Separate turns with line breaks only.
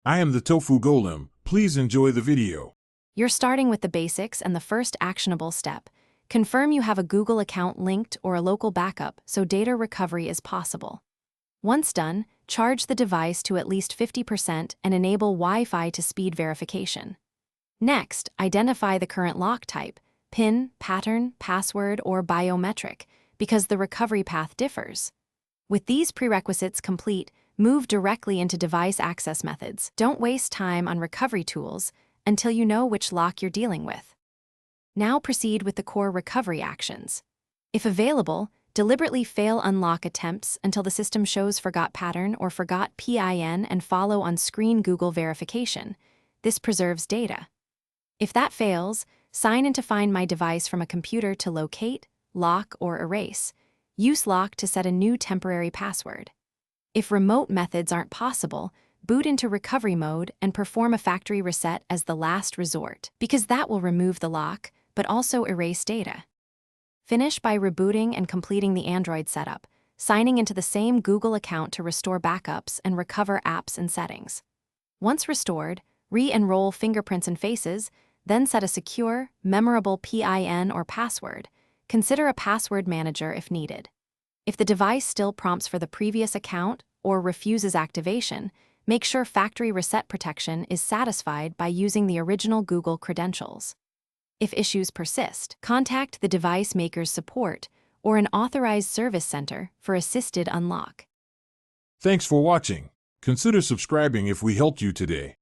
I am the Tofu Golem. Please enjoy the video.
You're starting with the basics and the first actionable step. Confirm you have a Google account linked or a local backup so data recovery is possible. Once done, charge the device to at least 50% and enable Wi-Fi to speed verification. Next, identify the current lock type, PIN, pattern, password, or biometric, because the recovery path differs. With these prerequisites complete, move directly into device access methods. Don't waste time on recovery tools until you know which lock you're dealing with. Now proceed with the core recovery actions. If available, deliberately fail unlock attempts until the system shows forgot pattern or forgot PIN and follow on-screen Google verification. This preserves data. If that fails, sign in to find my device from a computer to locate, lock, or erase. Use lock to set a new temporary password. If remote methods aren't possible, boot into recovery mode and perform a factory reset as the last resort, because that will remove the lock, but also erase data. Finish by rebooting and completing the Android setup, signing into the same Google account to restore backups and recover apps and settings. Once restored, re-enroll fingerprints and faces, then set a secure, memorable PIN or password. Consider a password manager if needed. If the device still prompts for the previous account or refuses activation, make sure factory reset protection is satisfied by using the original Google credentials. If issues persist, contact the device maker's support or an authorized service center for assisted unlock.
Thanks for watching. Consider subscribing if we helped you today.